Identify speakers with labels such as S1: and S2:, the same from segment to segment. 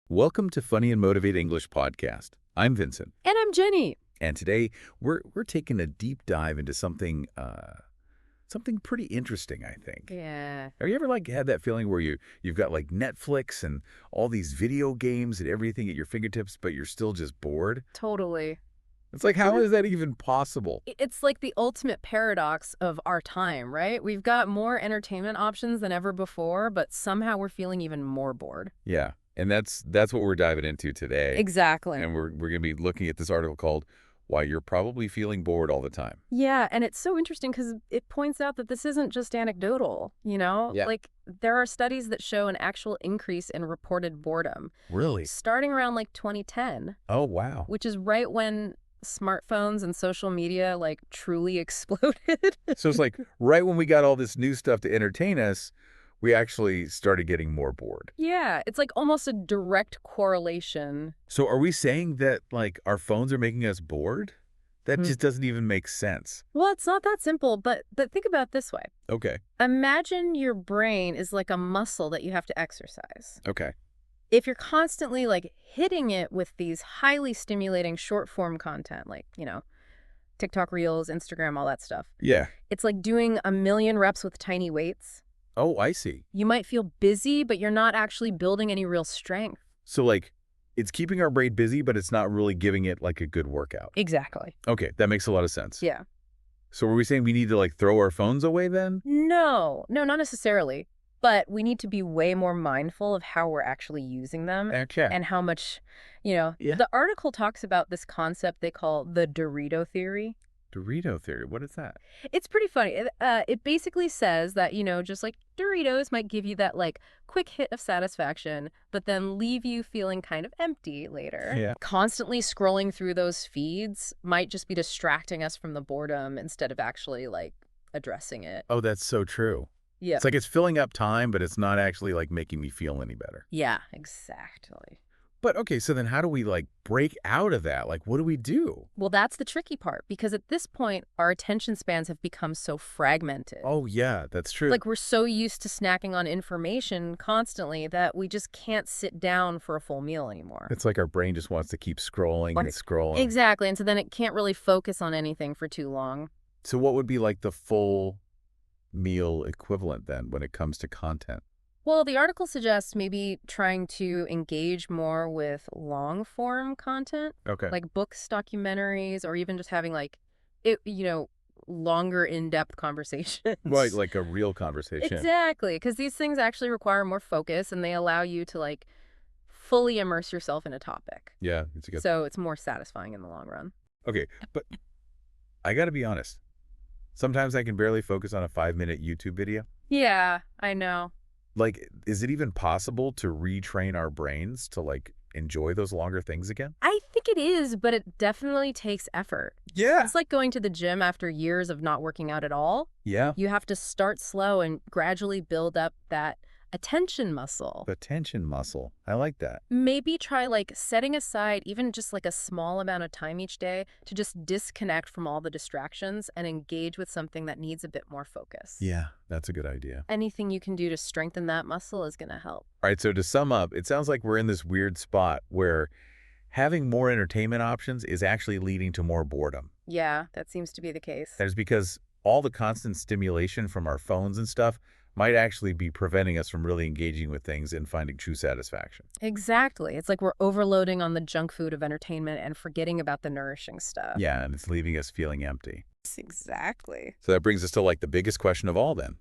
S1: Welcome to Funny and Motivate English podcast. I'm Vincent,
S2: And I'm Jenny.
S1: and today we're taking a deep dive into something pretty interesting, I think.
S2: Yeah,
S1: Have you ever had that feeling where you've got like Netflix and all these video games and everything at your fingertips, but you're still just bored?
S2: totally.
S1: It's like, how is that even possible?
S2: It's like the ultimate paradox of our time, right? We've got more entertainment options than ever before, but somehow we're feeling even more bored.
S1: Yeah, and that's what we're diving into today.
S2: Exactly.
S1: And we're going to be looking at this article called "Why You're Probably Feeling Bored All the Time."
S2: Yeah, and it's so interesting because it points out that this isn't just anecdotal, you know?
S1: Yeah.
S2: Like, there are studies that show an actual increase in reported boredom,
S1: Really?
S2: starting around like 2010,
S1: Oh, wow.
S2: which is right when smartphones and social media like truly exploded.
S1: So it's like right when we got all this new stuff to entertain us, we actually started getting more bored.
S2: Yeah, it's like almost a direct correlation.
S1: So are we saying that like our phones are making us bored? That
S2: Hmm.
S1: just doesn't even make sense.
S2: Well, it's not that simple, but think about it this way.
S1: Okay.
S2: Imagine your brain is like a muscle that you have to exercise.
S1: Okay.
S2: If you're constantly like hitting it with these highly stimulating short form content, like, TikTok Reels, Instagram, all that stuff,
S1: Yeah.
S2: it's like doing a million reps with tiny weights.
S1: Oh, I see.
S2: You might feel busy, but you're not actually building any real strength.
S1: So like it's keeping our brain busy, but it's not really giving it like a good workout.
S2: Exactly.
S1: Okay, that makes a lot of sense.
S2: Yeah.
S1: So are we saying we need to like throw our phones away then?
S2: No, not necessarily. But we need to be way more mindful of how we're actually using them
S1: Okay.
S2: and how much,
S1: Yeah.
S2: the article talks about this concept they call the Dorito theory.
S1: Dorito theory. What is that?
S2: It's pretty funny. It basically says that, just like Doritos might give you that like quick hit of satisfaction, but then leave you feeling kind of empty later.
S1: Yeah.
S2: Constantly scrolling through those feeds might just be distracting us from the boredom instead of actually like addressing it.
S1: Oh, that's so true.
S2: Yeah.
S1: It's like it's filling up time, but it's not actually like making me feel any better.
S2: Yeah, exactly.
S1: But okay, so then how do we like break out of that? Like, what do we do?
S2: Well, that's the tricky part because at this point, our attention spans have become so fragmented.
S1: Oh, yeah, that's true.
S2: Like we're so used to snacking on information constantly that we just can't sit down for a full meal anymore.
S1: It's like our brain just wants to keep scrolling and scrolling.
S2: Exactly. And so then it can't really focus on anything for too long.
S1: So what would be like the full meal equivalent then when it comes to content?
S2: Well, the article suggests maybe trying to engage more with long form content,
S1: Okay.
S2: like books, documentaries, or even just having like, longer in-depth conversations.
S1: Right, like a real conversation.
S2: Exactly, because these things actually require more focus and they allow you to like fully immerse yourself in a topic.
S1: Yeah, it's a good.
S2: So it's more satisfying in the long run.
S1: Okay, but I got to be honest. Sometimes I can barely focus on a 5-minute YouTube video.
S2: Yeah, I know.
S1: Like, is it even possible to retrain our brains to like enjoy those longer things again?
S2: I think it is, but it definitely takes effort.
S1: Yeah.
S2: It's like going to the gym after years of not working out at all.
S1: Yeah.
S2: You have to start slow and gradually build up that attention muscle.
S1: The tension muscle. I like that.
S2: Maybe try like setting aside even just like a small amount of time each day to just disconnect from all the distractions and engage with something that needs a bit more focus.
S1: Yeah, that's a good idea.
S2: Anything you can do to strengthen that muscle is going to help.
S1: All right, so to sum up, it sounds like we're in this weird spot where having more entertainment options is actually leading to more boredom.
S2: Yeah, that seems to be the case.
S1: That is because all the constant stimulation from our phones and stuff might actually be preventing us from really engaging with things and finding true satisfaction.
S2: Exactly. It's like we're overloading on the junk food of entertainment and forgetting about the nourishing stuff.
S1: Yeah, and it's leaving us feeling empty.
S2: Exactly.
S1: So that brings us to like the biggest question of all then.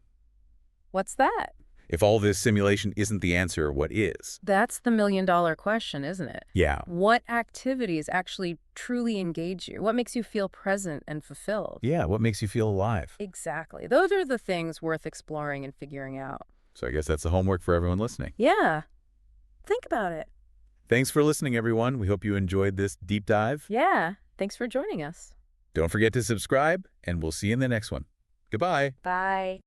S2: What's that?
S1: If all this simulation isn't the answer, what is?
S2: That's the million-dollar question, isn't it?
S1: Yeah.
S2: What activities actually truly engage you? What makes you feel present and fulfilled?
S1: Yeah, what makes you feel alive?
S2: Exactly. Those are the things worth exploring and figuring out.
S1: So I guess that's the homework for everyone listening.
S2: Yeah. Think about it.
S1: Thanks for listening, everyone. We hope you enjoyed this deep dive.
S2: Yeah. Thanks for joining us.
S1: Don't forget to subscribe, and we'll see you in the next one. Goodbye.
S2: Bye.